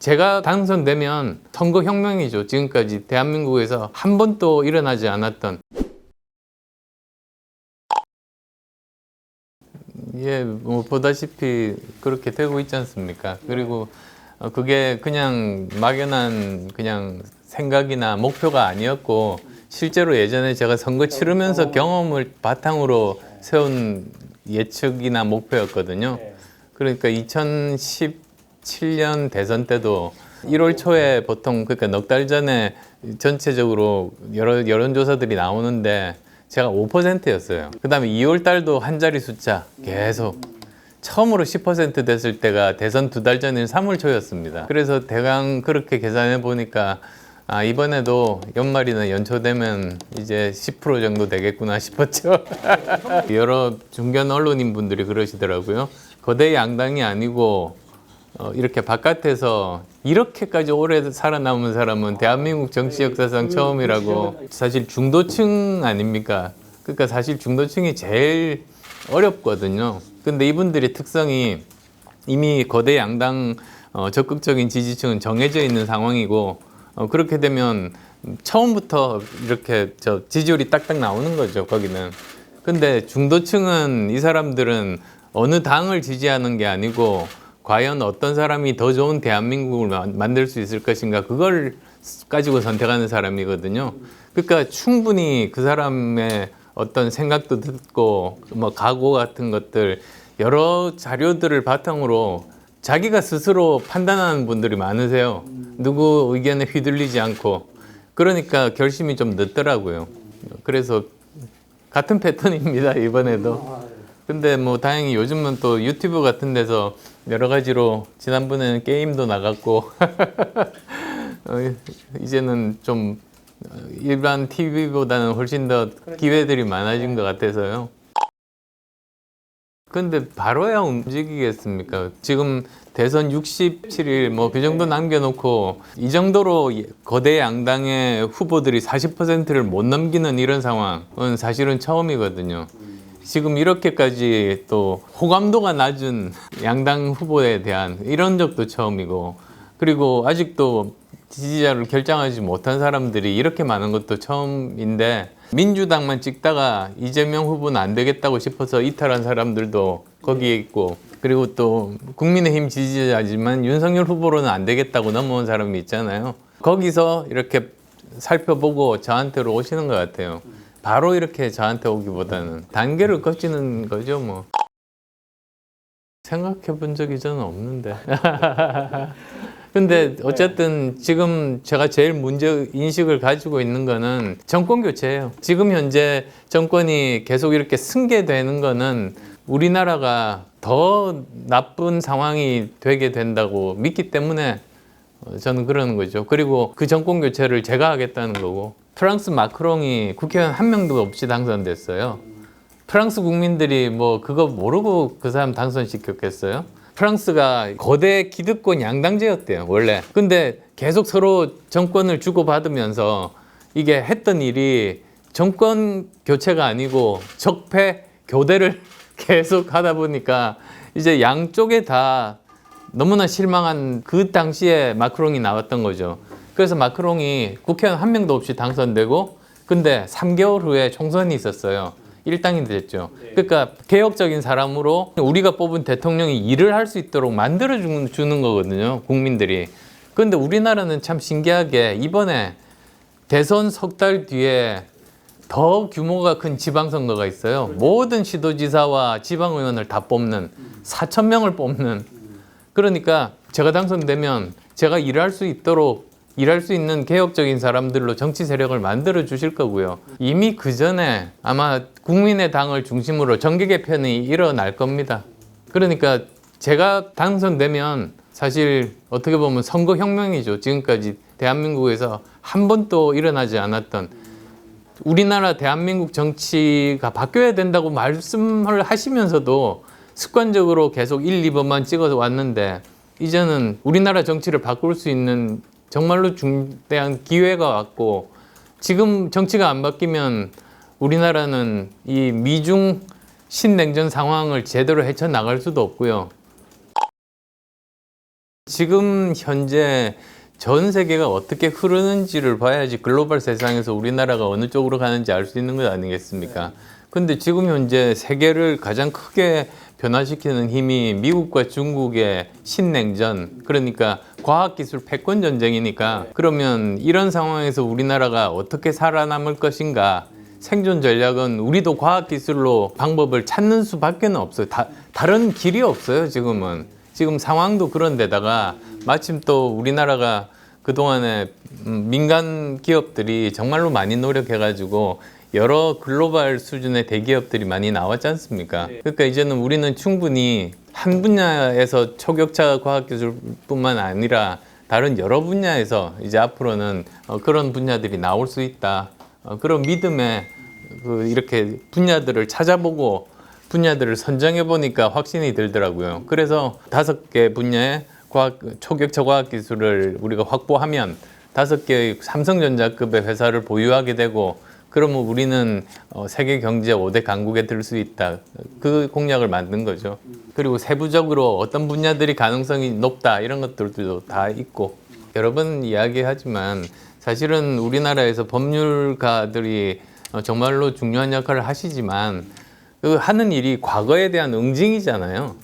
제가 당선되면 선거혁명이죠. 지금까지 대한민국에서 한 번도 일어나지 않았던. 예, 뭐 보다시피 그렇게 되고 있지 않습니까? 그리고 그게 그냥 막연한 그냥 생각이나 목표가 아니었고, 실제로 예전에 제가 선거 치르면서 경험을 바탕으로 세운 예측이나 목표였거든요. 그러니까 2017년 대선 때도 1월 초에 보통, 그러니까 넉 달 전에 전체적으로 여러 여론조사들이 나오는데 제가 5%였어요. 그 다음에 2월 달도 한 자리 숫자 계속. 처음으로 10% 됐을 때가 대선 2달 전인 3월 초였습니다. 그래서 대강 그렇게 계산해 보니까 이번에도 연말이나 연초 되면 이제 10% 정도 되겠구나 싶었죠. 여러 중견 언론인 분들이 그러시더라고요. 거대 양당이 아니고 이렇게 바깥에서 이렇게까지 오래 살아남은 사람은 대한민국 정치 역사상 처음이라고. 사실 중도층 아닙니까? 그러니까 사실 중도층이 제일 어렵거든요. 근데 이분들의 특성이 이미 거대 양당 적극적인 지지층은 정해져 있는 상황이고, 그렇게 되면 처음부터 이렇게 지지율이 딱딱 나오는 거죠, 거기는. 근데 중도층은, 이 사람들은 어느 당을 지지하는 게 아니고 과연 어떤 사람이 더 좋은 대한민국을 만들 수 있을 것인가, 그걸 가지고 선택하는 사람이거든요. 그러니까 충분히 그 사람의 어떤 생각도 듣고 뭐 각오 같은 것들, 여러 자료들을 바탕으로 자기가 스스로 판단하는 분들이 많으세요. 누구 의견에 휘둘리지 않고. 그러니까 결심이 좀 늦더라고요. 그래서 같은 패턴입니다, 이번에도. 근데 뭐 다행히 요즘은 또 유튜브 같은 데서 여러 가지로, 지난번에는 게임도 나갔고 이제는 좀 일반 TV보다는 훨씬 더 기회들이 많아진 것 같아서요. 근데 바로야 움직이겠습니까? 지금 대선 67일 뭐 그 정도 남겨놓고 이 정도로 거대 양당의 후보들이 40%를 못 넘기는 이런 상황은 사실은 처음이거든요. 지금 이렇게까지 또 호감도가 낮은 양당 후보에 대한 이런 적도 처음이고, 그리고 아직도 지지자를 결정하지 못한 사람들이 이렇게 많은 것도 처음인데, 민주당만 찍다가 이재명 후보는 안 되겠다고 싶어서 이탈한 사람들도 거기에 있고, 그리고 또 국민의힘 지지자지만 윤석열 후보로는 안 되겠다고 넘어온 사람이 있잖아요. 거기서 이렇게 살펴보고 저한테로 오시는 것 같아요. 바로 이렇게 저한테 오기보다는 단계를 거치는 거죠, 뭐. 생각해 본 적이 저는 없는데. 근데 어쨌든 지금 제가 제일 문제 인식을 가지고 있는 거는 정권 교체예요. 지금 현재 정권이 계속 이렇게 승계되는 거는 우리나라가 더 나쁜 상황이 되게 된다고 믿기 때문에 저는 그러는 거죠. 그리고 그 정권 교체를 제가 하겠다는 거고. 프랑스 마크롱이 국회의원 한 명도 없이 당선됐어요. 프랑스 국민들이 뭐 그거 모르고 그 사람 당선시켰겠어요? 프랑스가 거대 기득권 양당제였대요, 원래. 근데 계속 서로 정권을 주고받으면서 이게 했던 일이 정권 교체가 아니고 적폐 교대를 계속 하다 보니까 이제 양쪽에 다 너무나 실망한 그 당시에 마크롱이 나왔던 거죠. 그래서 마크롱이 국회의원 한 명도 없이 당선되고, 근데 3개월 후에 총선이 있었어요. 일당이 됐죠. 그러니까 개혁적인 사람으로 우리가 뽑은 대통령이 일을 할 수 있도록 만들어 주는 거거든요, 국민들이. 그런데 우리나라는 참 신기하게 이번에 대선 석 달 뒤에 더 규모가 큰 지방선거가 있어요. 모든 시도지사와 지방의원을 다 뽑는, 4,000명을 뽑는. 그러니까 제가 당선되면 제가 일할 수 있도록, 일할 수 있는 개혁적인 사람들로 정치 세력을 만들어 주실 거고요. 이미 그 전에 아마 국민의당을 중심으로 정계 개편이 일어날 겁니다. 그러니까 제가 당선되면 사실 어떻게 보면 선거혁명이죠. 지금까지 대한민국에서 한 번도 일어나지 않았던, 우리나라 대한민국 정치가 바뀌어야 된다고 말씀을 하시면서도 습관적으로 계속 1, 2번만 찍어서 왔는데, 이제는 우리나라 정치를 바꿀 수 있는 정말로 중대한 기회가 왔고, 지금 정치가 안 바뀌면 우리나라는 이 미중 신냉전 상황을 제대로 헤쳐나갈 수도 없고요. 지금 현재 전 세계가 어떻게 흐르는지를 봐야지 글로벌 세상에서 우리나라가 어느 쪽으로 가는지 알 수 있는 것 아니겠습니까? 근데 지금 현재 세계를 가장 크게 변화시키는 힘이 미국과 중국의 신냉전, 그러니까 과학기술 패권 전쟁이니까, 그러면 이런 상황에서 우리나라가 어떻게 살아남을 것인가? 생존 전략은 우리도 과학기술로 방법을 찾는 수밖에 없어요. 다른 길이 없어요, 지금은. 지금 상황도 그런데다가 마침 또 우리나라가 그동안에 민간 기업들이 정말로 많이 노력해가지고 여러 글로벌 수준의 대기업들이 많이 나왔지 않습니까? 그러니까 이제는 우리는 충분히 한 분야에서 초격차 과학기술뿐만 아니라 다른 여러 분야에서 이제 앞으로는 그런 분야들이 나올 수 있다. 그런 믿음에 이렇게 분야들을 찾아보고 분야들을 선정해 보니까 확신이 들더라고요. 그래서 5개 분야의 초격차 과학기술을 우리가 확보하면 5개의 삼성전자급의 회사를 보유하게 되고, 그러면 우리는 세계 경제 5대 강국에 들 수 있다. 그 공약을 만든 거죠. 그리고 세부적으로 어떤 분야들이 가능성이 높다 이런 것들도 다 있고, 여러 번 이야기하지만 사실은 우리나라에서 법률가들이 정말로 중요한 역할을 하시지만 그 하는 일이 과거에 대한 응징이잖아요.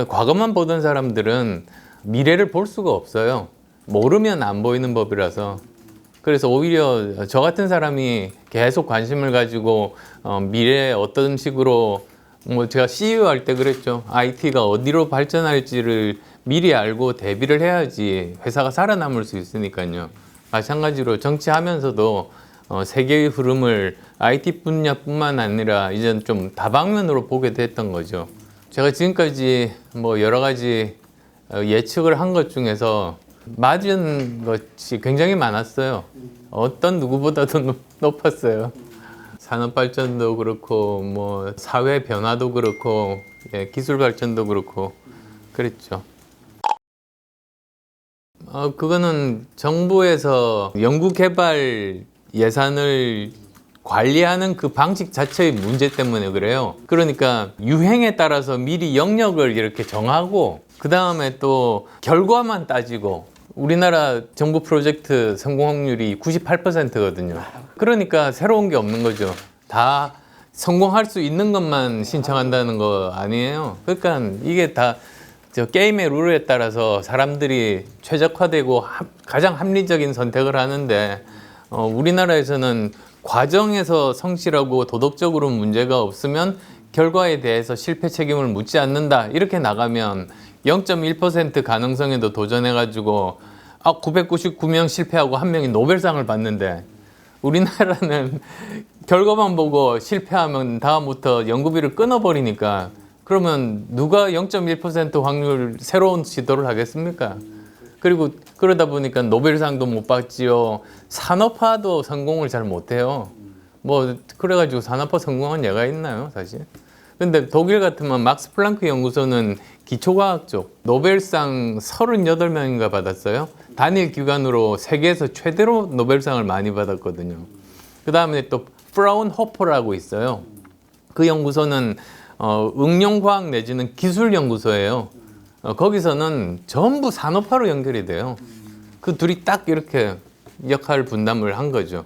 과거만 보던 사람들은 미래를 볼 수가 없어요. 모르면 안 보이는 법이라서. 그래서 오히려 저 같은 사람이 계속 관심을 가지고 미래에 어떤 식으로, 제가 CEO 할 때 그랬죠. IT가 어디로 발전할지를 미리 알고 대비를 해야지 회사가 살아남을 수 있으니까요. 마찬가지로 정치하면서도 세계의 흐름을 IT 분야뿐만 아니라 이제는 좀 다방면으로 보게 됐던 거죠. 제가 지금까지 여러 가지 예측을 한 것 중에서 맞은 것이 굉장히 많았어요. 어떤 누구보다도 높았어요. 산업 발전도 그렇고 사회 변화도 그렇고 기술 발전도 그렇고 그랬죠. 그거는 정부에서 연구개발 예산을 관리하는 그 방식 자체의 문제 때문에 그래요. 그러니까 유행에 따라서 미리 영역을 이렇게 정하고 그 다음에 또 결과만 따지고, 우리나라 정부 프로젝트 성공 확률이 98%거든요. 그러니까 새로운 게 없는 거죠. 다 성공할 수 있는 것만 신청한다는 거 아니에요. 그러니까 이게 다 게임의 룰에 따라서 사람들이 최적화되고 가장 합리적인 선택을 하는데, 우리나라에서는 과정에서 성실하고 도덕적으로 문제가 없으면 결과에 대해서 실패 책임을 묻지 않는다. 이렇게 나가면 0.1% 가능성에도 도전해가지고 999명 실패하고 1명이 노벨상을 받는데, 우리나라는 결과만 보고 실패하면 다음부터 연구비를 끊어버리니까, 그러면 누가 0.1% 확률 새로운 시도를 하겠습니까? 그리고 그러다 보니까 노벨상도 못 받지요. 산업화도 성공을 잘 못해요. 그래가지고 산업화 성공한 예가 있나요, 사실? 근데 독일 같으면 막스 플랑크 연구소는 기초과학 쪽 노벨상 38명인가 받았어요. 단일 기관으로 세계에서 최대로 노벨상을 많이 받았거든요. 그 다음에 또 프라운호퍼라고 있어요. 그 연구소는 응용과학 내지는 기술연구소예요. 거기서는 전부 산업화로 연결이 돼요. 그 둘이 딱 이렇게 역할 분담을 한 거죠.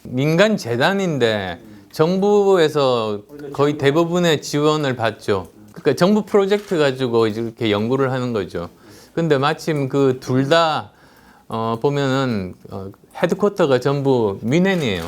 민간 재단인데 정부에서 거의 대부분의 지원을 받죠. 그러니까 정부 프로젝트 가지고 이렇게 연구를 하는 거죠. 근데 마침 그 둘 다 보면은 헤드쿼터가 전부 뮌헨이에요.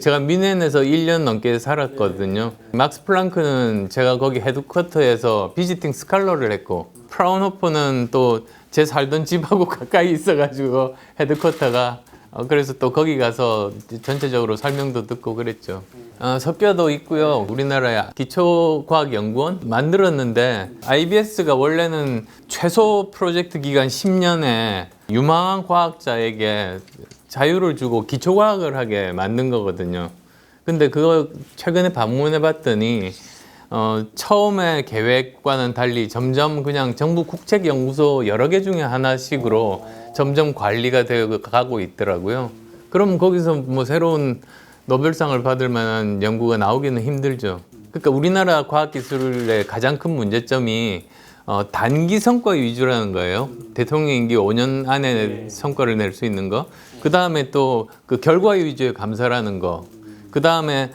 제가 뮌헨에서 1년 넘게 살았거든요. 막스 플랑크는 제가 거기 헤드쿼터에서 비지팅 스칼러를 했고, 프라운호퍼는 또 제 살던 집하고 가까이 있어가지고 헤드쿼터가, 그래서 또 거기 가서 전체적으로 설명도 듣고 그랬죠. 석교도 있고요. 우리나라에 기초과학연구원 만들었는데, IBS가 원래는 최소 프로젝트 기간 10년에 유망한 과학자에게 자유를 주고 기초과학을 하게 만든 거거든요. 근데 그거 최근에 방문해 봤더니 처음에 계획과는 달리 점점 그냥 정부 국책연구소 여러 개 중에 하나씩으로 점점 관리가 되어 가고 있더라고요. 그럼 거기서 새로운 노벨상을 받을 만한 연구가 나오기는 힘들죠. 그러니까 우리나라 과학기술의 가장 큰 문제점이 단기 성과 위주라는 거예요. 대통령 임기 5년 안에 성과를 낼 수 있는 거. 그 다음에 또 그 결과 위주의 감사라는 거. 그 다음에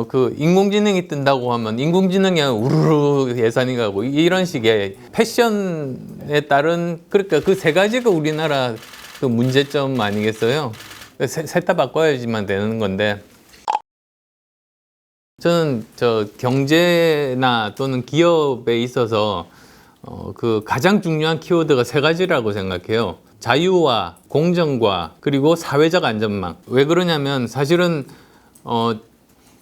그 인공지능이 뜬다고 하면 인공지능이 우르르 예산이 가고 이런 식의 패션에 따른 그러니까 그 세 가지가 우리나라 그 문제점 아니겠어요? 셋 다 바꿔야지만 되는 건데 저는 경제나 또는 기업에 있어서 그 가장 중요한 키워드가 세 가지라고 생각해요. 자유와 공정과 그리고 사회적 안전망. 왜 그러냐면 사실은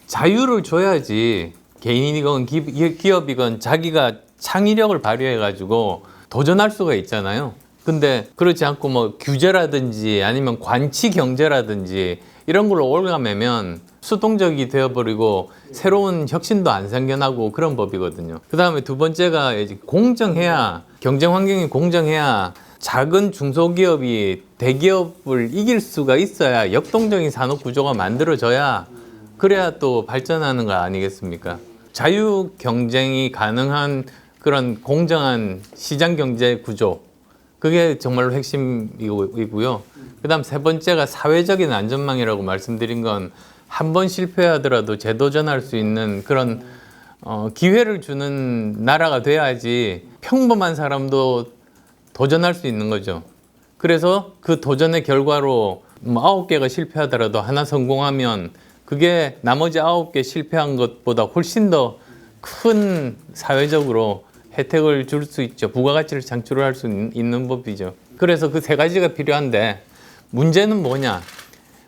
자유를 줘야지 개인이건 기업이건 자기가 창의력을 발휘해 가지고 도전할 수가 있잖아요. 근데 그렇지 않고 뭐 규제라든지 아니면 관치 경제라든지 이런 걸로 올가매면 수동적이 되어버리고 새로운 혁신도 안 생겨나고 그런 법이거든요. 그 다음에 두 번째가 이제 공정해야, 경쟁 환경이 공정해야 작은 중소기업이 대기업을 이길 수가 있어야 역동적인 산업 구조가 만들어져야 그래야 또 발전하는 거 아니겠습니까? 자유 경쟁이 가능한 그런 공정한 시장 경제 구조, 그게 정말로 핵심이고요. 그 다음 세 번째가 사회적인 안전망이라고 말씀드린 건 한 번 실패하더라도 재도전할 수 있는 그런 기회를 주는 나라가 돼야지 평범한 사람도 도전할 수 있는 거죠. 그래서 그 도전의 결과로 뭐 9개가 실패하더라도 하나 성공하면 그게 나머지 9개 실패한 것보다 훨씬 더 큰 사회적으로 혜택을 줄 수 있죠. 부가가치를 창출할 수 있는 법이죠. 그래서 그 세 가지가 필요한데 문제는 뭐냐?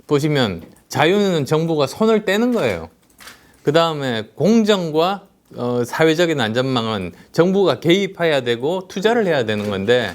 보시면 자유는 정부가 손을 떼는 거예요. 그 다음에 공정과 사회적인 안전망은 정부가 개입해야 되고 투자를 해야 되는 건데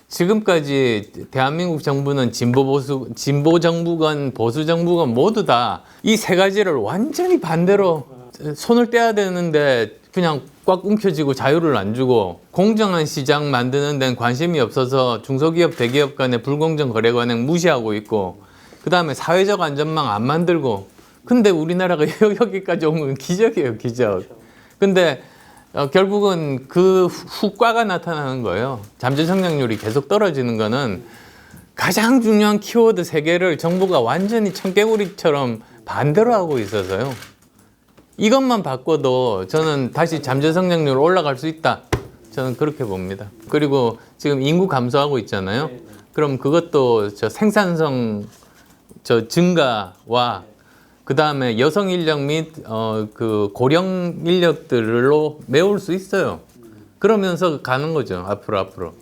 지금까지 대한민국 정부는 진보 정부건 보수 정부건 모두 다 이 세 가지를 완전히 반대로 손을 떼야 되는데 그냥 꽉 움켜쥐고 자유를 안 주고 공정한 시장 만드는 데는 관심이 없어서 중소기업 대기업 간의 불공정 거래 관행 무시하고 있고 그 다음에 사회적 안전망 안 만들고 근데 우리나라가 여기까지 온 건 기적이에요, 기적. 근데 결국은 그 후과가 나타나는 거예요. 잠재 성장률이 계속 떨어지는 거는 가장 중요한 키워드 세 개를 정부가 완전히 청개구리처럼 반대로 하고 있어서요. 이것만 바꿔도 저는 다시 잠재 성장률 올라갈 수 있다. 저는 그렇게 봅니다. 그리고 지금 인구 감소하고 있잖아요. 그럼 그것도 생산성 증가와 그 다음에 여성 인력 및 그 고령 인력들로 메울 수 있어요. 그러면서 가는 거죠. 앞으로.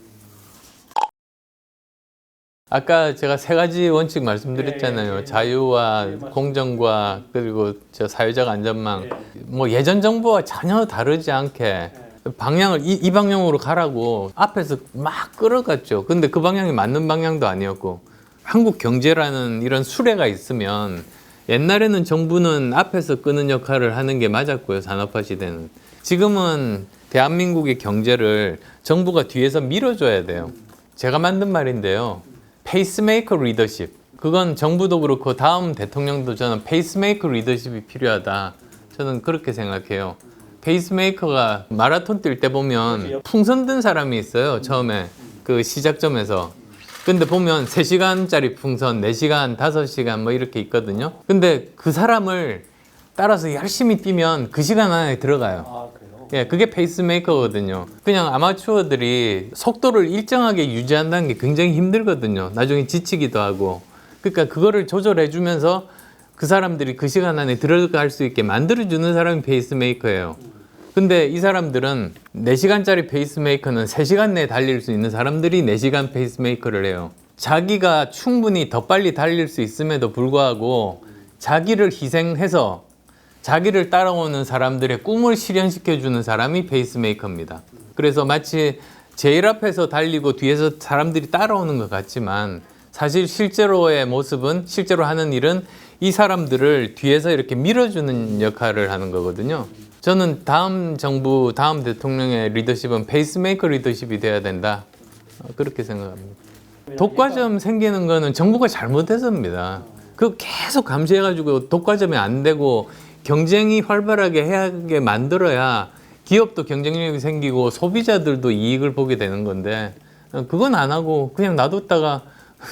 아까 제가 세 가지 원칙 말씀드렸잖아요. 자유와 공정과 그리고 사회적 안전망. 뭐 예전 정부와 전혀 다르지 않게 방향을 이 방향으로 가라고 앞에서 막 끌어갔죠. 근데 그 방향이 맞는 방향도 아니었고 한국 경제라는 이런 수레가 있으면 옛날에는 정부는 앞에서 끄는 역할을 하는 게 맞았고요. 산업화 시대는. 지금은 대한민국의 경제를 정부가 뒤에서 밀어줘야 돼요. 제가 만든 말인데요. 페이스메이커 리더십. 그건 정부도 그렇고 다음 대통령도 저는 페이스메이커 리더십이 필요하다. 저는 그렇게 생각해요. 페이스메이커가 마라톤 뛸 때 보면 풍선 든 사람이 있어요. 처음에 그 시작점에서. 근데 보면 3시간짜리 풍선, 4시간, 5시간 뭐 이렇게 있거든요. 근데 그 사람을 따라서 열심히 뛰면 그 시간 안에 들어가요. 아, 그래요? 예, 그게 페이스메이커거든요. 그냥 아마추어들이 속도를 일정하게 유지한다는 게 굉장히 힘들거든요. 나중에 지치기도 하고. 그러니까 그거를 조절해 주면서 그 사람들이 그 시간 안에 들어갈 수 있게 만들어주는 사람이 페이스메이커예요. 근데 이 사람들은 4시간짜리 페이스메이커는 3시간 내에 달릴 수 있는 사람들이 4시간 페이스메이커를 해요. 자기가 충분히 더 빨리 달릴 수 있음에도 불구하고 자기를 희생해서 자기를 따라오는 사람들의 꿈을 실현시켜주는 사람이 페이스메이커입니다. 그래서 마치 제일 앞에서 달리고 뒤에서 사람들이 따라오는 것 같지만 사실 실제로의 모습은, 실제로 하는 일은 이 사람들을 뒤에서 이렇게 밀어주는 역할을 하는 거거든요. 저는 다음 정부, 다음 대통령의 리더십은 페이스메이커 리더십이 돼야 된다. 그렇게 생각합니다. 독과점 생기는 거는 정부가 잘못해서입니다. 그 계속 감시해가지고 독과점이 안 되고 경쟁이 활발하게 해야 만들어야 기업도 경쟁력이 생기고 소비자들도 이익을 보게 되는 건데 그건 안 하고 그냥 놔뒀다가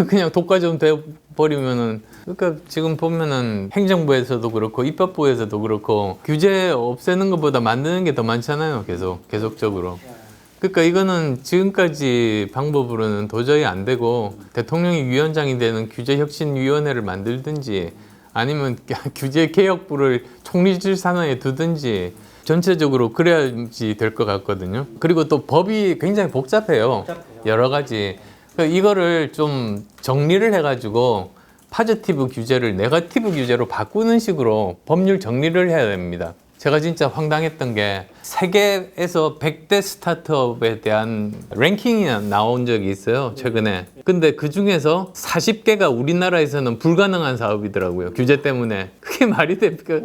그냥 독과점 돼 버리면은 그러니까 지금 보면은 행정부에서도 그렇고 입법부에서도 그렇고 규제 없애는 것보다 만드는 게 더 많잖아요. 계속적으로. 그러니까 이거는 지금까지 방법으로는 도저히 안 되고 대통령이 위원장이 되는 규제혁신위원회를 만들든지 아니면 규제개혁부를 총리실 산하에 두든지 전체적으로 그래야지 될 것 같거든요. 그리고 또 법이 굉장히 복잡해요. 여러 가지. 이거를 좀 정리를 해가지고 파지티브 규제를 네거티브 규제로 바꾸는 식으로 법률 정리를 해야 됩니다. 제가 진짜 황당했던 게 세계에서 100대 스타트업에 대한 랭킹이 나온 적이 있어요, 최근에. 근데 그 중에서 40개가 우리나라에서는 불가능한 사업이더라고요, 규제 때문에. 그게 말이 됩니까?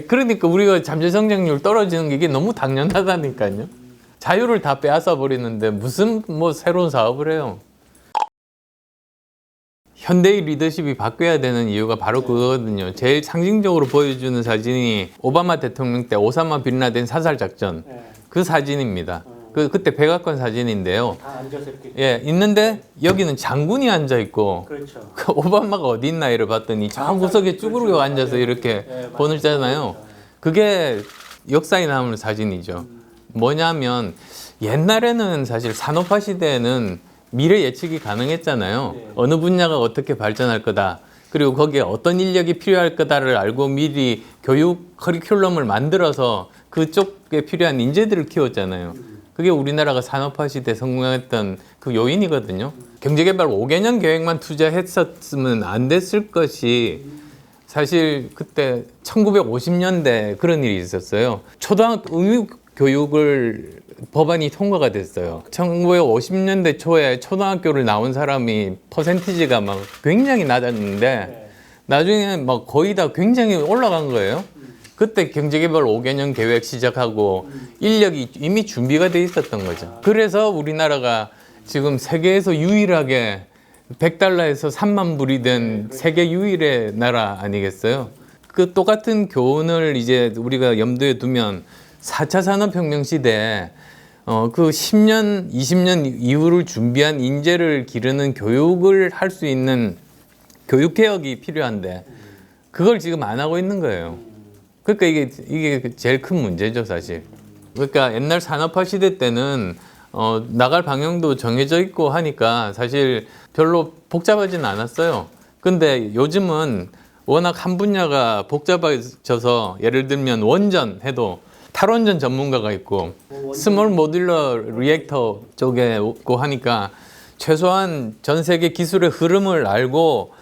그러니까 우리가 잠재 성장률 떨어지는 게 이게 너무 당연하다니까요. 자유를 다 빼앗아 버리는데 무슨 뭐 새로운 사업을 해요. 현대의 리더십이 바뀌어야 되는 이유가 바로 그거거든요. 제일 상징적으로 보여주는 사진이 오바마 대통령 때 오사마 빈라덴 사살 작전 그 사진입니다. 그때 백악관 사진인데요. 다 앉아서 이렇게. 예, 있는데 여기는 장군이 앉아 있고 그렇죠. 오바마가 어디 있나 이래 봤더니 저 구석에 쭈그리고 앉아서 이렇게 보냈잖아요. 그게 역사에 남은 사진이죠. 뭐냐면 옛날에는 사실 산업화 시대에는 미래 예측이 가능했잖아요. 어느 분야가 어떻게 발전할 거다. 그리고 거기에 어떤 인력이 필요할 거다를 알고 미리 교육 커리큘럼을 만들어서 그쪽에 필요한 인재들을 키웠잖아요. 그게 우리나라가 산업화 시대에 성공했던 그 요인이거든요. 경제개발 5개년 계획만 투자했었으면 안 됐을 것이 사실 그때 1950년대 그런 일이 있었어요. 초등학교 의무교육을 법안이 통과가 됐어요. 1950년대 초에 초등학교를 나온 사람이 퍼센티지가 막 굉장히 낮았는데 나중에 막 거의 다 굉장히 올라간 거예요. 그때 경제개발 5개년 계획 시작하고 인력이 이미 준비가 돼 있었던 거죠. 그래서 우리나라가 지금 세계에서 유일하게 100달러에서 3만 불이 된 세계 유일의 나라 아니겠어요? 그 똑같은 교훈을 이제 우리가 염두에 두면 4차 산업혁명 시대에 그 10년, 20년 이후를 준비한 인재를 기르는 교육을 할 수 있는 교육개혁이 필요한데 그걸 지금 안 하고 있는 거예요. 그러니까 이게 제일 큰 문제죠, 사실. 그러니까 옛날 산업화 시대 때는 나갈 방향도 정해져 있고 하니까 사실 별로 복잡하지는 않았어요. 근데 요즘은 워낙 한 분야가 복잡해져서 예를 들면 원전 해도 탈원전 전문가가 있고 스몰 모듈러 리액터 쪽에 있고 하니까 최소한 전 세계 기술의 흐름을 알고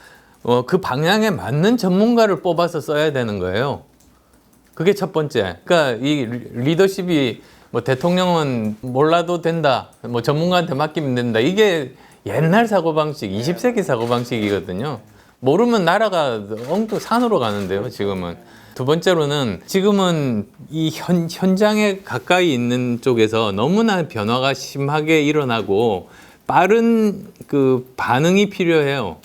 그 방향에 맞는 전문가를 뽑아서 써야 되는 거예요. 그게 첫 번째. 그러니까 이 리더십이 뭐 대통령은 몰라도 된다, 뭐 전문가한테 맡기면 된다. 이게 옛날 사고방식, 20세기 사고방식이거든요. 모르면 나라가 엉뚱 산으로 가는데요, 지금은. 두 번째로는 지금은 이 현장에 가까이 있는 쪽에서 너무나 변화가 심하게 일어나고 빠른 그 반응이 필요해요.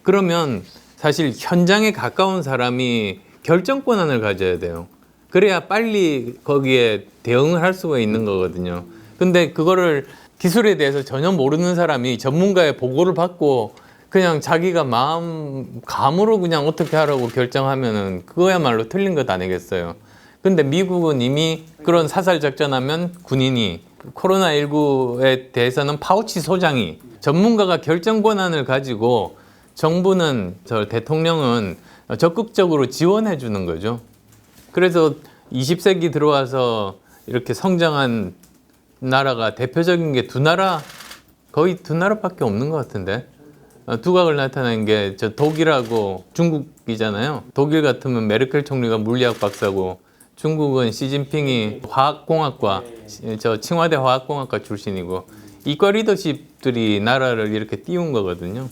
그러면 사실 현장에 가까운 사람이 결정 권한을 가져야 돼요. 그래야 빨리 거기에 대응을 할 수가 있는 거거든요. 근데 그거를 기술에 대해서 전혀 모르는 사람이 전문가의 보고를 받고 그냥 자기가 감으로 그냥 어떻게 하라고 결정하면은 그거야말로 틀린 것 아니겠어요. 근데 미국은 이미 그런 사살 작전하면 군인이, 코로나19에 대해서는 파우치 소장이, 전문가가 결정 권한을 가지고 정부는, 대통령은 적극적으로 지원해 주는 거죠. 그래서 20세기 들어와서 이렇게 성장한 나라가 대표적인 게 거의 두 나라밖에 없는 것 같은데. 두각을 나타낸 게 저 독일하고 중국이잖아요. 독일 같으면 메르켈 총리가 물리학 박사고 중국은 시진핑이 화학공학과, 저 칭화대 화학공학과 출신이고 이과 리더십들이 나라를 이렇게 띄운 거거든요.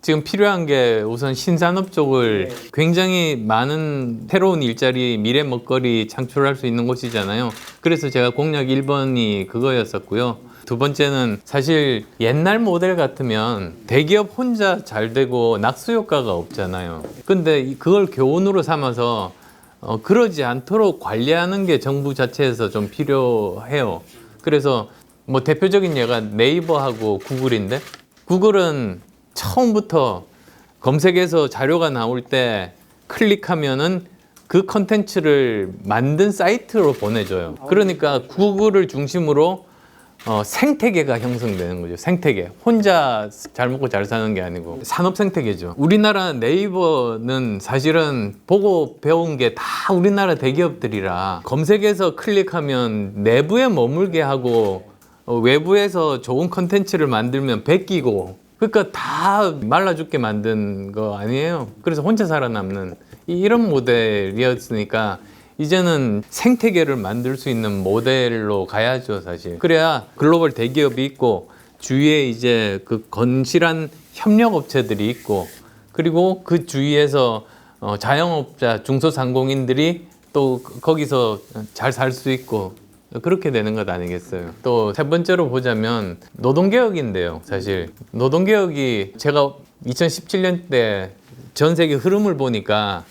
지금 필요한 게 우선 신산업 쪽을 굉장히 많은 새로운 일자리, 미래 먹거리 창출할 수 있는 곳이잖아요. 그래서 제가 공약 1번이 그거였었고요. 두 번째는 사실 옛날 모델 같으면 대기업 혼자 잘 되고 낙수 효과가 없잖아요. 근데 그걸 교훈으로 삼아서 그러지 않도록 관리하는 게 정부 자체에서 좀 필요해요. 그래서 뭐 대표적인 예가 네이버하고 구글인데, 구글은 처음부터 검색에서 자료가 나올 때 클릭하면은 그 컨텐츠를 만든 사이트로 보내줘요. 그러니까 구글을 중심으로 생태계가 형성되는 거죠. 생태계. 혼자 잘 먹고 잘 사는 게 아니고 산업 생태계죠. 우리나라 네이버는 사실은 보고 배운 게 다 우리나라 대기업들이라 검색해서 클릭하면 내부에 머물게 하고 외부에서 좋은 컨텐츠를 만들면 베끼고, 그러니까 다 말라 죽게 만든 거 아니에요. 그래서 혼자 살아남는 이런 모델이었으니까 이제는 생태계를 만들 수 있는 모델로 가야죠, 사실. 그래야 글로벌 대기업이 있고 주위에 이제 그 건실한 협력업체들이 있고, 그리고 그 주위에서 자영업자, 중소상공인들이 또 거기서 잘 살 수 있고, 그렇게 되는 것 아니겠어요. 또 세 번째로 보자면 노동개혁인데요. 사실 노동개혁이 제가 2017년 때 전 세계 흐름을 보니까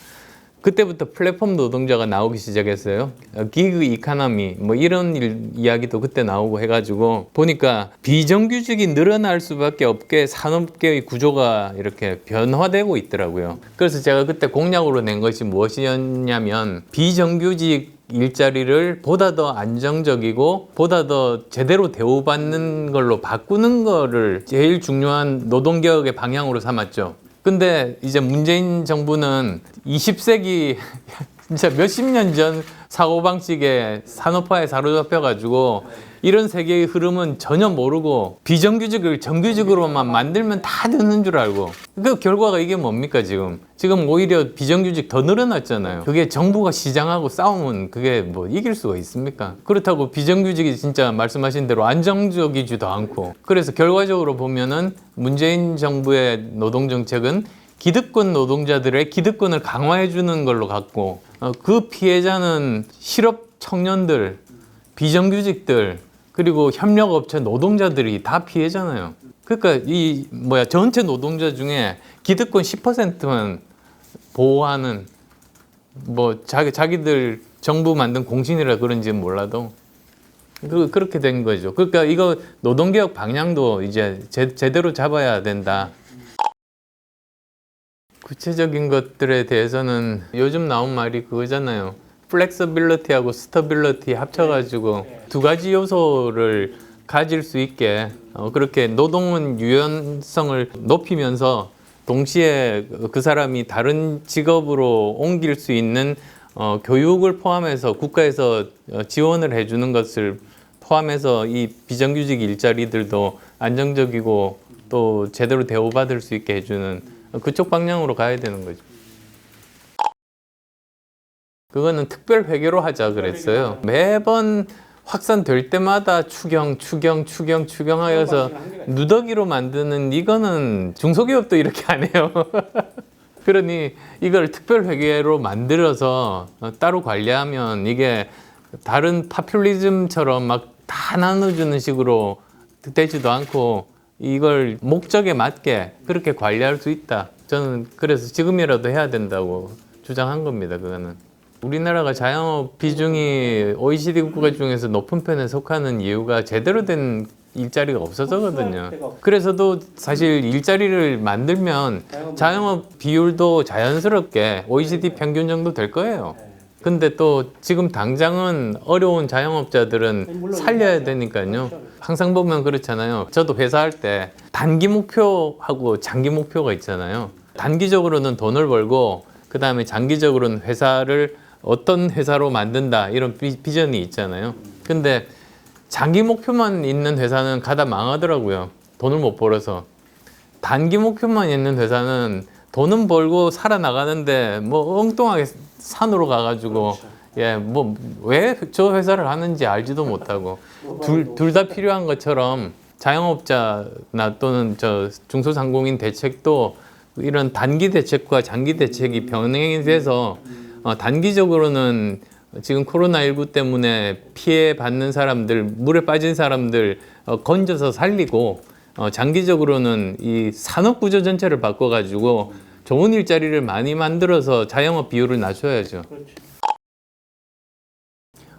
그때부터 플랫폼 노동자가 나오기 시작했어요. 기그 이코노미 뭐 이런 이야기도 그때 나오고 해가지고 보니까 비정규직이 늘어날 수밖에 없게 산업계의 구조가 이렇게 변화되고 있더라고요. 그래서 제가 그때 공약으로 낸 것이 무엇이었냐면, 비정규직 일자리를 보다 더 안정적이고 보다 더 제대로 대우받는 걸로 바꾸는 거를 제일 중요한 노동개혁의 방향으로 삼았죠. 근데 이제 문재인 정부는 20세기 진짜 몇십 년 전 사고방식에 산업화에 사로잡혀가지고 이런 세계의 흐름은 전혀 모르고 비정규직을 정규직으로만 만들면 다 되는 줄 알고, 그 결과가 이게 뭡니까 지금? 지금 오히려 비정규직 더 늘어났잖아요. 그게 정부가 시장하고 싸우면 그게 뭐 이길 수가 있습니까? 그렇다고 비정규직이 진짜 말씀하신 대로 안정적이지도 않고, 그래서 결과적으로 보면은 문재인 정부의 노동정책은 기득권 노동자들의 기득권을 강화해 주는 걸로 갔고, 그 피해자는 실업 청년들, 비정규직들, 그리고 협력업체 노동자들이 다 피해잖아요. 그러니까 전체 노동자 중에 기득권 10%만 보호하는, 뭐 자기들 정부 만든 공신이라 그런지는 몰라도 그렇게 된 거죠. 그러니까 이거 노동개혁 방향도 이제 제대로 잡아야 된다. 구체적인 것들에 대해서는 요즘 나온 말이 그거잖아요. 플렉서빌리티하고 스터빌리티 합쳐가지고 두 가지 요소를 가질 수 있게 그렇게 노동은 유연성을 높이면서 동시에 그 사람이 다른 직업으로 옮길 수 있는 교육을 포함해서 국가에서 지원을 해주는 것을 포함해서 이 비정규직 일자리들도 안정적이고 또 제대로 대우받을 수 있게 해주는 그쪽 방향으로 가야 되는 거죠. 그거는 특별 회계로 하자 그랬어요. 매번 확산될 때마다 추경하여서 누더기로 만드는, 이거는 중소기업도 이렇게 안 해요. 그러니 이걸 특별 회계로 만들어서 따로 관리하면 이게 다른 파퓰리즘처럼 막 다 나눠주는 식으로 되지도 않고 이걸 목적에 맞게 그렇게 관리할 수 있다. 저는 그래서 지금이라도 해야 된다고 주장한 겁니다. 그거는. 우리나라가 자영업 비중이 OECD 국가 중에서 높은 편에 속하는 이유가 제대로 된 일자리가 없어서거든요. 그래서도 사실 일자리를 만들면 자영업 비율도 자연스럽게 OECD 평균 정도 될 거예요. 근데 또 지금 당장은 어려운 자영업자들은 살려야 되니까요. 항상 보면 그렇잖아요. 저도 회사할 때 단기 목표하고 장기 목표가 있잖아요. 단기적으로는 돈을 벌고 그 다음에 장기적으로는 회사를 어떤 회사로 만든다, 이런 비전이 있잖아요. 근데 장기 목표만 있는 회사는 가다 망하더라고요. 돈을 못 벌어서. 단기 목표만 있는 회사는 돈은 벌고 살아나가는데 뭐 엉뚱하게 산으로 가가지고 뭐 왜 저 회사를 하는지 알지도 못하고, 둘 다 필요한 것처럼 자영업자나 또는 저 중소상공인 대책도 이런 단기 대책과 장기 대책이 병행이 돼서 단기적으로는 지금 코로나19 때문에 피해 받는 사람들, 물에 빠진 사람들 건져서 살리고, 장기적으로는 이 산업 구조 전체를 바꿔가지고 좋은 일자리를 많이 만들어서 자영업 비율을 낮춰야죠. 그렇죠.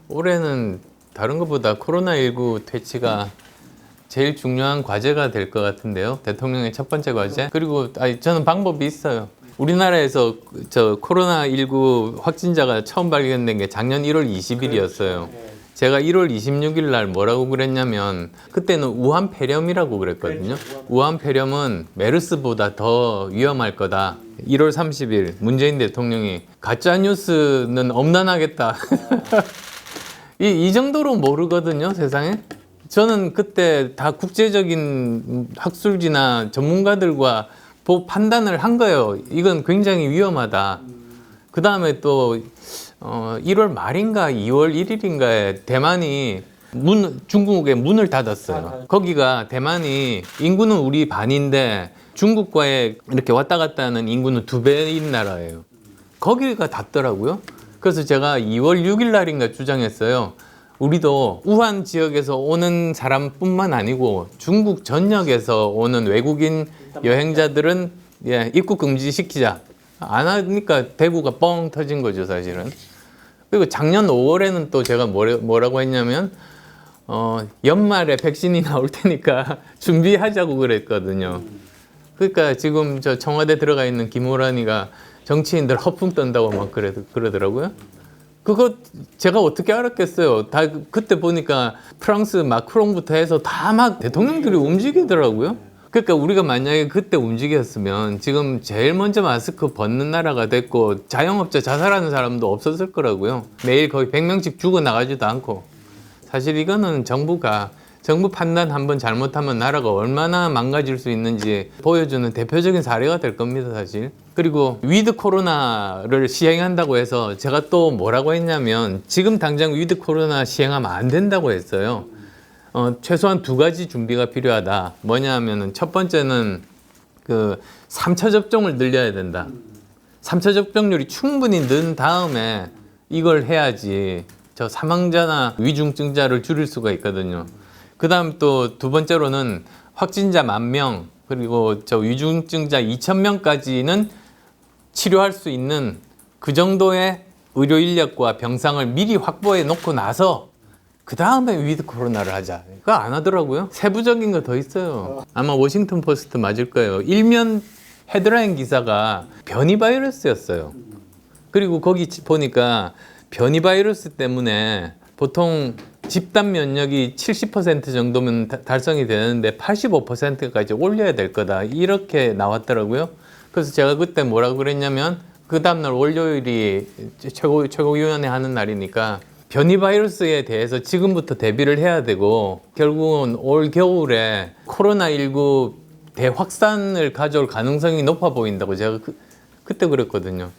올해는 다른 것보다 코로나19 퇴치가 제일 중요한 과제가 될 것 같은데요. 대통령의 첫 번째 과제. 그리고 저는 방법이 있어요. 우리나라에서 저 코로나19 확진자가 처음 발견된 게 작년 1월 20일이었어요. 제가 1월 26일 날 뭐라고 그랬냐면 그때는 우한 폐렴이라고 그랬거든요. 우한 폐렴은 메르스보다 더 위험할 거다. 1월 30일 문재인 대통령이 가짜 뉴스는 엄단하겠다. 이 정도로 모르거든요, 세상에. 저는 그때 다 국제적인 학술지나 전문가들과 판단을 한 거예요. 이건 굉장히 위험하다. 그 다음에 또 1월 말인가 2월 1일인가에 대만이 중국에 문을 닫았어요. 거기가 대만이 인구는 우리 반인데 중국과의 이렇게 왔다 갔다 하는 인구는 2배인 나라예요. 거기가 닫더라고요. 그래서 제가 2월 6일 날인가 주장했어요. 우리도 우한 지역에서 오는 사람뿐만 아니고 중국 전역에서 오는 외국인 여행자들은 입국 금지시키자. 안 하니까 대구가 뻥 터진 거죠, 사실은. 그리고 작년 5월에는 또 제가 뭐라고 했냐면 연말에 백신이 나올 테니까 준비하자고 그랬거든요. 그러니까 지금 저 청와대 들어가 있는 김호란이가 정치인들 허풍 떤다고 막 그러더라고요. 그거 제가 어떻게 알았겠어요. 다 그때 보니까 프랑스 마크롱부터 해서 다 막 대통령들이 움직이더라고요. 그러니까 우리가 만약에 그때 움직였으면 지금 제일 먼저 마스크 벗는 나라가 됐고 자영업자 자살하는 사람도 없었을 거라고요. 매일 거의 100명씩 죽어나가지도 않고. 사실 이거는 정부 판단 한번 잘못하면 나라가 얼마나 망가질 수 있는지 보여주는 대표적인 사례가 될 겁니다, 사실. 그리고 위드 코로나를 시행한다고 해서 제가 또 뭐라고 했냐면 지금 당장 위드 코로나 시행하면 안 된다고 했어요. 최소한 2가지 준비가 필요하다. 뭐냐 하면은 첫 번째는 그 3차 접종을 늘려야 된다. 3차 접종률이 충분히 는 다음에 이걸 해야지 저 사망자나 위중증자를 줄일 수가 있거든요. 그 다음 또 2번째로는 확진자 10,000명 그리고 저 위중증자 2,000명까지는 치료할 수 있는 그 정도의 의료 인력과 병상을 미리 확보해 놓고 나서 그 다음에 위드 코로나를 하자. 그거 안 하더라고요. 세부적인 거 더 있어요. 아마 워싱턴 포스트 맞을 거예요. 일면 헤드라인 기사가 변이 바이러스였어요. 그리고 거기 보니까 변이 바이러스 때문에 보통 집단 면역이 70% 정도면 달성이 되는데 85%까지 올려야 될 거다. 이렇게 나왔더라고요. 그래서 제가 그때 뭐라고 그랬냐면 그 다음날 월요일이 최고위원회 하는 날이니까 변이 바이러스에 대해서 지금부터 대비를 해야 되고 결국은 올 겨울에 코로나19 대확산을 가져올 가능성이 높아 보인다고 제가 그때 그랬거든요.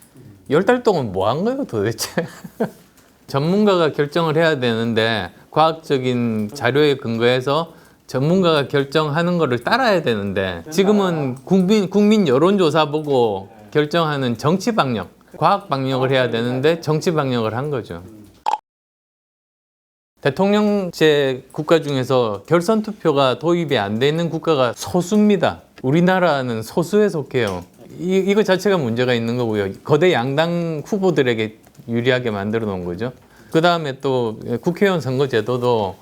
10달 동안 뭐 한 거예요 도대체? 전문가가 결정을 해야 되는데 과학적인 자료에 근거해서 전문가가 결정하는 거를 따라야 되는데 지금은 국민 여론조사 보고 결정하는 정치 방역, 과학 방역을 해야 되는데 정치 방역을 한 거죠. 대통령제 국가 중에서 결선 투표가 도입이 안 돼 있는 국가가 소수입니다. 우리나라는 소수에 속해요. 이거 자체가 문제가 있는 거고요. 거대 양당 후보들에게 유리하게 만들어 놓은 거죠. 그 다음에 또 국회의원 선거제도도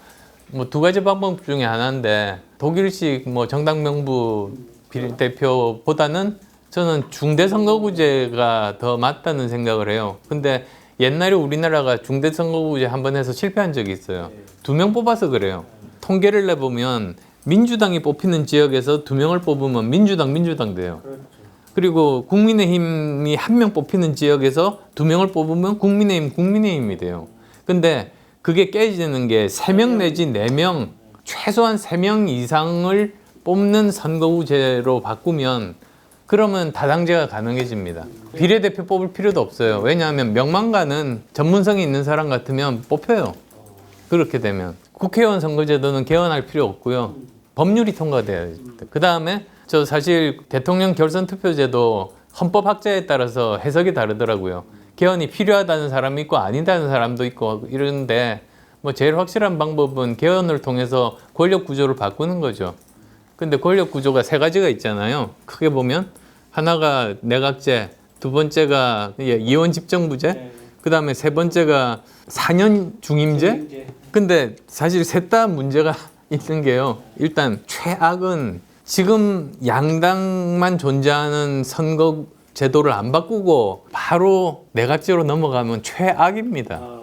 뭐 2가지 방법 중에 하나인데 독일식 뭐 정당 명부 비례대표보다는 저는 중대선거구제가 더 맞다는 생각을 해요. 근데 옛날에 우리나라가 중대선거구제 한 번 해서 실패한 적이 있어요. 2명 뽑아서 그래요. 통계를 내보면 민주당이 뽑히는 지역에서 2명을 뽑으면 민주당 돼요. 그리고 국민의힘이 1명 뽑히는 지역에서 2명을 뽑으면 국민의힘이 돼요. 근데 그게 깨지는 게 3명 내지 4명, 최소한 3명 이상을 뽑는 선거구제로 바꾸면 그러면 다당제가 가능해집니다. 비례대표 뽑을 필요도 없어요. 왜냐하면 명망가는 전문성이 있는 사람 같으면 뽑혀요. 그렇게 되면. 국회의원 선거제도는 개헌할 필요 없고요. 법률이 통과돼야 돼요. 그 다음에 저 사실 대통령 결선 투표제도 헌법학자에 따라서 해석이 다르더라고요. 개헌이 필요하다는 사람이 있고 아니다는 사람도 있고 이러는데 뭐 제일 확실한 방법은 개헌을 통해서 권력 구조를 바꾸는 거죠. 근데 권력 구조가 3가지가 있잖아요. 크게 보면 하나가 내각제, 2번째가 이원 집정부제, 그 다음에 세 번째가 4년 중임제. 근데 사실 셋 다 문제가 있는 게요. 일단 최악은 지금 양당만 존재하는 선거 제도를 안 바꾸고 바로 내각제로 넘어가면 최악입니다.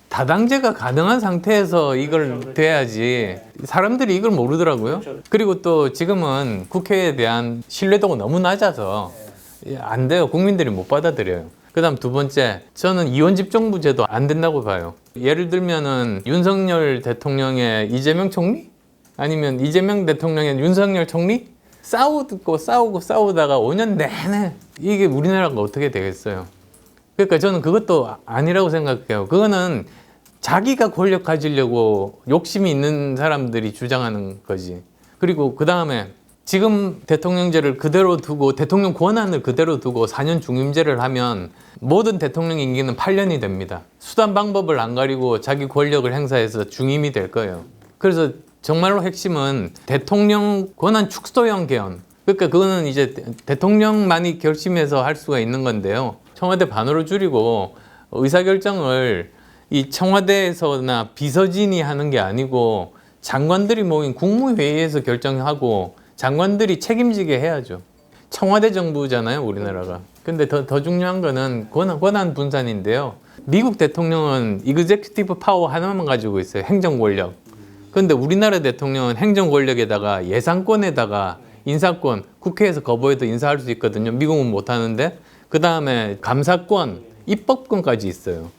다당제가 가능한 상태에서 이걸 돼야지 사람들이 이걸 모르더라고요. 그리고 또 지금은 국회에 대한 신뢰도가 너무 낮아서 안 돼요. 국민들이 못 받아들여요. 그 다음 두 번째, 저는 이원집정부제도 안 된다고 봐요. 예를 들면은 윤석열 대통령의 이재명 총리? 아니면 이재명 대통령의 윤석열 총리? 싸우다가 5년 내내 이게 우리나라가 어떻게 되겠어요? 그러니까 저는 그것도 아니라고 생각해요. 그거는 자기가 권력 가지려고 욕심이 있는 사람들이 주장하는 거지. 그리고 그 다음에 지금 대통령제를 그대로 두고 대통령 권한을 그대로 두고 4년 중임제를 하면 모든 대통령 임기는 8년이 됩니다. 수단 방법을 안 가리고 자기 권력을 행사해서 중임이 될 거예요. 그래서 정말로 핵심은 대통령 권한 축소형 개헌. 그러니까 그거는 이제 대통령만이 결심해서 할 수가 있는 건데요. 청와대 반으로 줄이고 의사결정을 이 청와대에서나 비서진이 하는 게 아니고 장관들이 모인 국무회의에서 결정하고 장관들이 책임지게 해야죠. 청와대 정부잖아요, 우리나라가. 근데 더 중요한 거는 권한 분산인데요. 미국 대통령은 이그제큐티브 파워 하나만 가지고 있어요. 행정 권력. 근데 우리나라 대통령은 행정 권력에다가 예산권에다가 인사권, 국회에서 거부해도 인사할 수 있거든요. 미국은 못 하는데. 그 다음에 감사권, 입법권까지 있어요.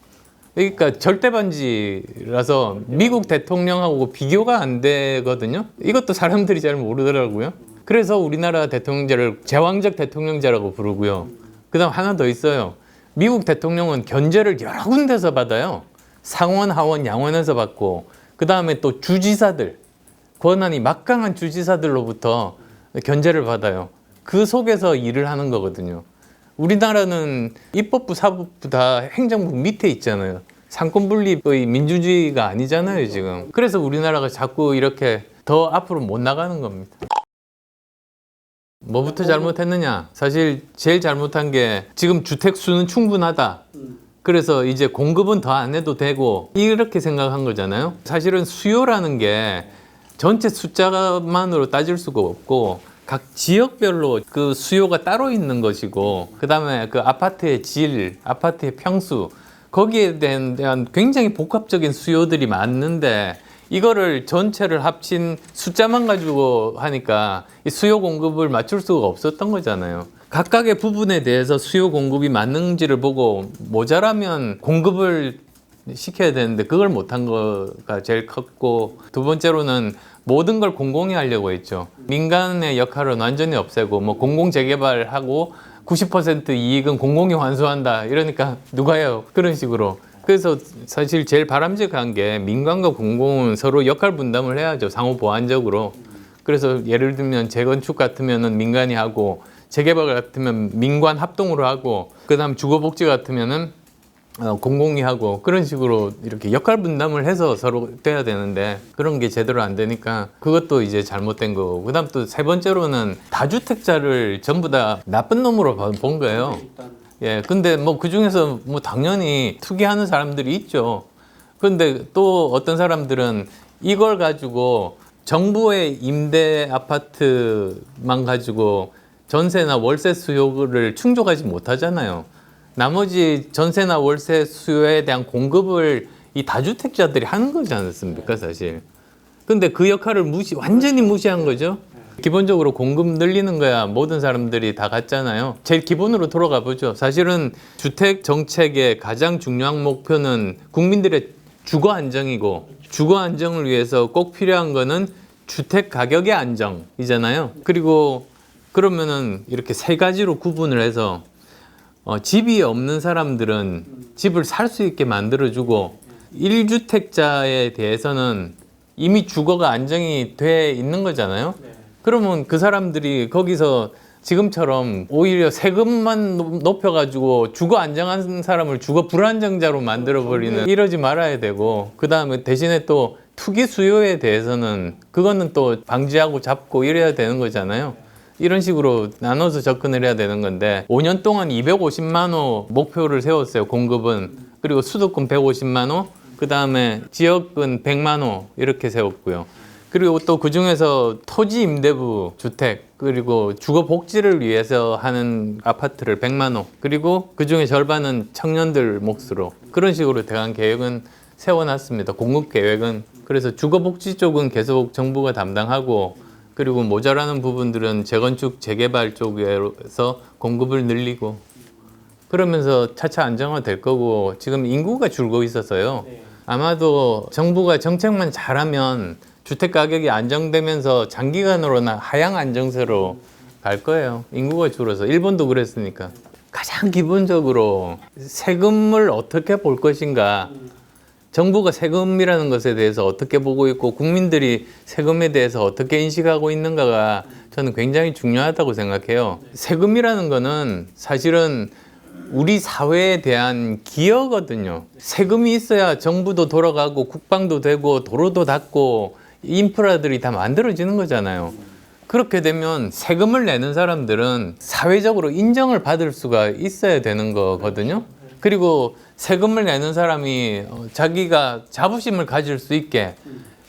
그러니까 절대반지라서 미국 대통령하고 비교가 안 되거든요. 이것도 사람들이 잘 모르더라고요. 그래서 우리나라 대통령제를 제왕적 대통령제라고 부르고요. 그 다음 하나 더 있어요. 미국 대통령은 견제를 여러 군데서 받아요. 상원, 하원, 양원에서 받고 그 다음에 또 주지사들, 권한이 막강한 주지사들로부터 견제를 받아요. 그 속에서 일을 하는 거거든요. 우리나라는 입법부, 사법부 다 행정부 밑에 있잖아요. 상권 분립의 민주주의가 아니잖아요, 지금. 그래서 우리나라가 자꾸 이렇게 더 앞으로 못 나가는 겁니다. 뭐부터 잘못했느냐? 사실 제일 잘못한 게 지금 주택 수는 충분하다. 그래서 이제 공급은 더 안 해도 되고 이렇게 생각한 거잖아요. 사실은 수요라는 게 전체 숫자만으로 따질 수가 없고 각 지역별로 그 수요가 따로 있는 것이고 그 다음에 그 아파트의 질, 아파트의 평수 거기에 대한 굉장히 복합적인 수요들이 많은데 이거를 전체를 합친 숫자만 가지고 하니까 이 수요 공급을 맞출 수가 없었던 거잖아요. 각각의 부분에 대해서 수요 공급이 맞는지를 보고 모자라면 공급을 시켜야 되는데 그걸 못한 거가 제일 컸고 두 번째로는 모든 걸 공공이 하려고 했죠. 민간의 역할은 완전히 없애고 뭐 공공 재개발하고 90% 이익은 공공이 환수한다. 이러니까 누가 해요? 그런 식으로. 그래서 사실 제일 바람직한 게 민간과 공공은 서로 역할 분담을 해야죠. 상호 보완적으로. 그래서 예를 들면 재건축 같으면은 민간이 하고 재개발 같으면 민관 합동으로 하고 그다음 주거복지 같으면은 공공이 하고 그런 식으로 이렇게 역할 분담을 해서 서로 돼야 되는데 그런 게 제대로 안 되니까 그것도 이제 잘못된 거고 그다음 또 세 번째로는 다주택자를 전부 다 나쁜 놈으로 본 거예요. 예, 근데 뭐 그 중에서 뭐 당연히 투기하는 사람들이 있죠. 근데 또 어떤 사람들은 이걸 가지고 정부의 임대 아파트만 가지고 전세나 월세 수요를 충족하지 못하잖아요. 나머지 전세나 월세 수요에 대한 공급을 이 다주택자들이 하는 거지 않습니까, 사실. 근데 그 역할을 완전히 무시한 거죠. 기본적으로 공급 늘리는 거야 모든 사람들이 다 같잖아요. 제일 기본으로 돌아가 보죠. 사실은 주택 정책의 가장 중요한 목표는 국민들의 주거 안정이고 주거 안정을 위해서 꼭 필요한 거는 주택 가격의 안정이잖아요. 그리고 그러면은 이렇게 세 가지로 구분을 해서 집이 없는 사람들은 집을 살 수 있게 만들어주고 1주택자에 대해서는 이미 주거가 안정이 돼 있는 거잖아요. 그러면 그 사람들이 거기서 지금처럼 오히려 세금만 높여가지고 주거 안정한 사람을 주거 불안정자로 만들어버리는 이러지 말아야 되고 그 다음에 대신에 또 투기 수요에 대해서는 그거는 또 방지하고 잡고 이래야 되는 거잖아요. 이런 식으로 나눠서 접근을 해야 되는 건데 5년 동안 250만 호 목표를 세웠어요. 공급은. 그리고 수도권 150만 호, 그 다음에 지역은 100만 호 이렇게 세웠고요. 그리고 또 그중에서 토지 임대부 주택 그리고 주거 복지를 위해서 하는 아파트를 100만 호, 그리고 그중에 절반은 청년들 몫으로 그런 식으로 대한 계획은 세워놨습니다. 공급 계획은. 그래서 주거 복지 쪽은 계속 정부가 담당하고, 그리고 모자라는 부분들은 재건축 재개발 쪽에서 공급을 늘리고, 그러면서 차차 안정화될 거고, 지금 인구가 줄고 있어서요. 아마도 정부가 정책만 잘하면 주택 가격이 안정되면서 장기간으로나 하향 안정세로 갈 거예요. 인구가 줄어서. 일본도 그랬으니까. 가장 기본적으로 세금을 어떻게 볼 것인가, 정부가 세금이라는 것에 대해서 어떻게 보고 있고 국민들이 세금에 대해서 어떻게 인식하고 있는가가 저는 굉장히 중요하다고 생각해요. 세금이라는 거는 사실은 우리 사회에 대한 기여거든요. 세금이 있어야 정부도 돌아가고 국방도 되고 도로도 닦고 인프라들이 다 만들어지는 거잖아요. 그렇게 되면 세금을 내는 사람들은 사회적으로 인정을 받을 수가 있어야 되는 거거든요. 그리고 세금을 내는 사람이 자기가 자부심을 가질 수 있게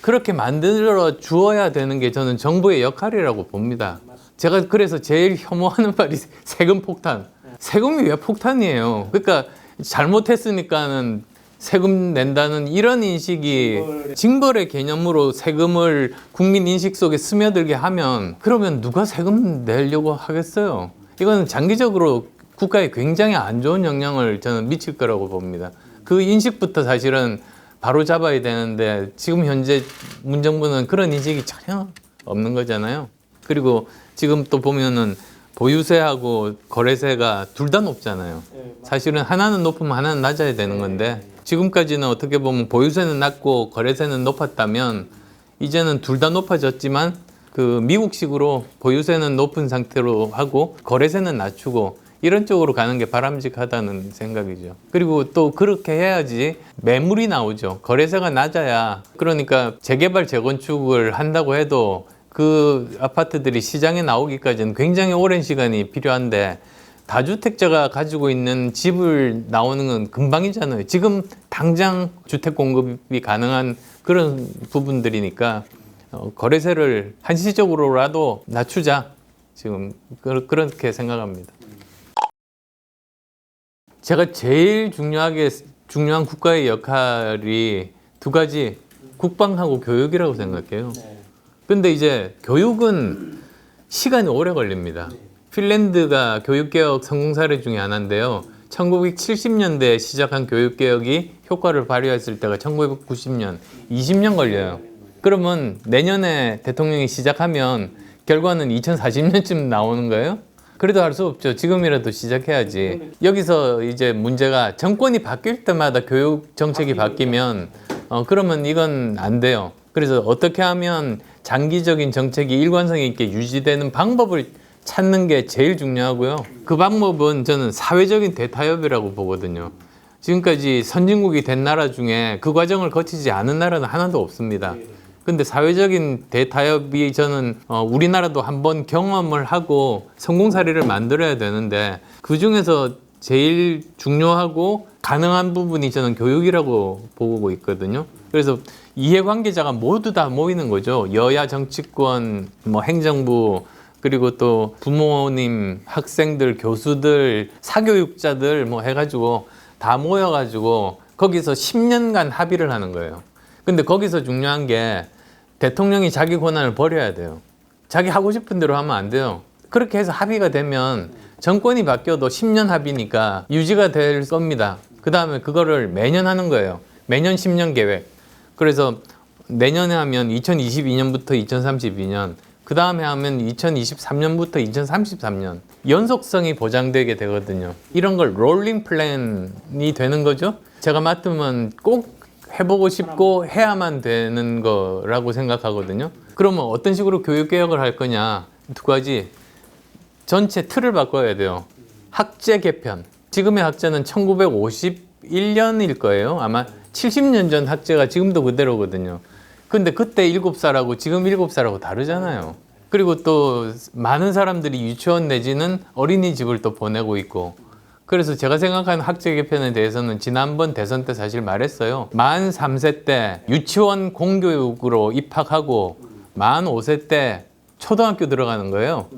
그렇게 만들어 주어야 되는 게 저는 정부의 역할이라고 봅니다. 제가 그래서 제일 혐오하는 말이 세금 폭탄. 세금이 왜 폭탄이에요? 그러니까 잘못했으니까는 세금 낸다는 이런 인식이 징벌의 개념으로 세금을 국민 인식 속에 스며들게 하면, 그러면 누가 세금 내려고 하겠어요? 이건 장기적으로 국가에 굉장히 안 좋은 영향을 저는 미칠 거라고 봅니다. 그 인식부터 사실은 바로 잡아야 되는데 지금 현재 문정부는 그런 인식이 전혀 없는 거잖아요. 그리고 지금 또 보면은 보유세하고 거래세가 둘 다 높잖아요. 사실은 하나는 높으면 하나는 낮아야 되는 건데, 지금까지는 어떻게 보면 보유세는 낮고 거래세는 높았다면 이제는 둘 다 높아졌지만 그 미국식으로 보유세는 높은 상태로 하고 거래세는 낮추고 이런 쪽으로 가는 게 바람직하다는 생각이죠. 그리고 또 그렇게 해야지 매물이 나오죠. 거래세가 낮아야, 그러니까 재개발 재건축을 한다고 해도 그 아파트들이 시장에 나오기까지는 굉장히 오랜 시간이 필요한데, 다주택자가 가지고 있는 집을 나오는 건 금방이잖아요. 지금 당장 주택 공급이 가능한 그런 부분들이니까 거래세를 한시적으로라도 낮추자. 지금 그렇게 생각합니다. 제가 제일 중요한 국가의 역할이 두 가지, 국방하고 교육이라고 생각해요. 근데 이제 교육은 시간이 오래 걸립니다. 핀란드가 교육개혁 성공 사례 중에 하나인데요. 1970년대에 시작한 교육개혁이 효과를 발휘했을 때가 1990년, 20년 걸려요. 그러면 내년에 대통령이 시작하면 결과는 2040년쯤 나오는 거예요? 그래도 할 수 없죠. 지금이라도 시작해야지. 여기서 이제 문제가 정권이 바뀔 때마다 교육 정책이 바뀌면 그러면 이건 안 돼요. 그래서 어떻게 하면 장기적인 정책이 일관성 있게 유지되는 방법을 찾는 게 제일 중요하고요. 그 방법은 저는 사회적인 대타협이라고 보거든요. 지금까지 선진국이 된 나라 중에 그 과정을 거치지 않은 나라는 하나도 없습니다. 근데 사회적인 대타협이 저는 우리나라도 한번 경험을 하고 성공 사례를 만들어야 되는데, 그 중에서 제일 중요하고 가능한 부분이 저는 교육이라고 보고 있거든요. 그래서 이해관계자가 모두 다 모이는 거죠. 여야 정치권, 행정부, 그리고 또 부모님, 학생들, 교수들, 사교육자들 해가지고 다 모여가지고 거기서 10년간 합의를 하는 거예요. 근데 거기서 중요한 게 대통령이 자기 권한을 버려야 돼요. 자기 하고 싶은 대로 하면 안 돼요. 그렇게 해서 합의가 되면 정권이 바뀌어도 10년 합의니까 유지가 될 겁니다. 그 다음에 그거를 매년 하는 거예요. 매년 10년 계획. 그래서 내년에 하면 2022년부터 2032년, 그 다음에 하면 2023년부터 2033년 연속성이 보장되게 되거든요. 이런 걸 롤링 플랜이 되는 거죠. 제가 맡으면 꼭 해보고 싶고 해야만 되는 거라고 생각하거든요. 그러면 어떤 식으로 교육개혁을 할 거냐, 두 가지. 전체 틀을 바꿔야 돼요. 학제 개편. 지금의 학제는 1951년일 거예요. 아마 70년 전 학제가 지금도 그대로거든요. 근데 그때 7살하고 지금 7살하고 다르잖아요. 그리고 또 많은 사람들이 유치원 내지는 어린이집을 또 보내고 있고 그래서 제가 생각하는 학제 개편에 대해서는 지난번 대선 때 사실 말했어요. 만 3세 때 유치원 공교육으로 입학하고 만 5세 때 초등학교 들어가는 거예요.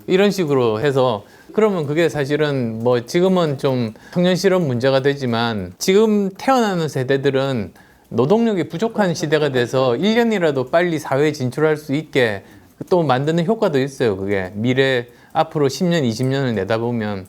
이런 식으로 해서 그러면 그게 사실은 뭐 지금은 좀 청년 실업 문제가 되지만 지금 태어나는 세대들은 노동력이 부족한 시대가 돼서 1년이라도 빨리 사회에 진출할 수 있게 또 만드는 효과도 있어요. 그게 미래 앞으로 10년, 20년을 내다보면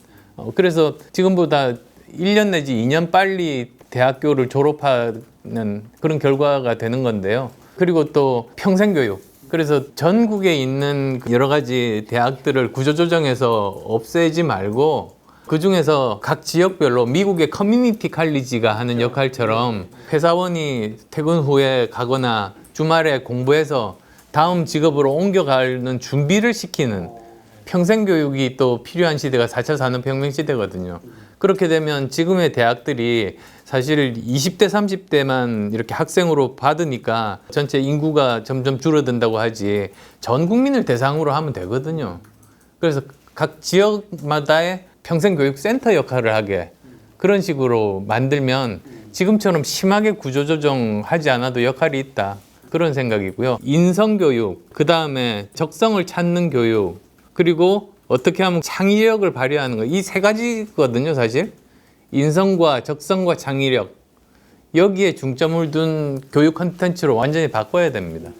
그래서 지금보다 1년 내지 2년 빨리 대학교를 졸업하는 그런 결과가 되는 건데요. 그리고 또 평생교육. 그래서 전국에 있는 여러 가지 대학들을 구조조정해서 없애지 말고 그중에서 각 지역별로 미국의 커뮤니티 칼리지가 하는 역할처럼 회사원이 퇴근 후에 가거나 주말에 공부해서 다음 직업으로 옮겨가는 준비를 시키는 평생교육이 또 필요한 시대가 4차 산업혁명 시대거든요. 그렇게 되면 지금의 대학들이 사실 20대, 30대만 이렇게 학생으로 받으니까 전체 인구가 점점 줄어든다고 하지 전 국민을 대상으로 하면 되거든요. 그래서 각 지역마다의 평생교육센터 역할을 하게 그런 식으로 만들면 지금처럼 심하게 구조조정하지 않아도 역할이 있다. 그런 생각이고요. 인성교육, 그 다음에 적성을 찾는 교육, 그리고 어떻게 하면 창의력을 발휘하는 거. 이 세 가지거든요, 사실. 인성과 적성과 창의력. 여기에 중점을 둔 교육 콘텐츠로 완전히 바꿔야 됩니다.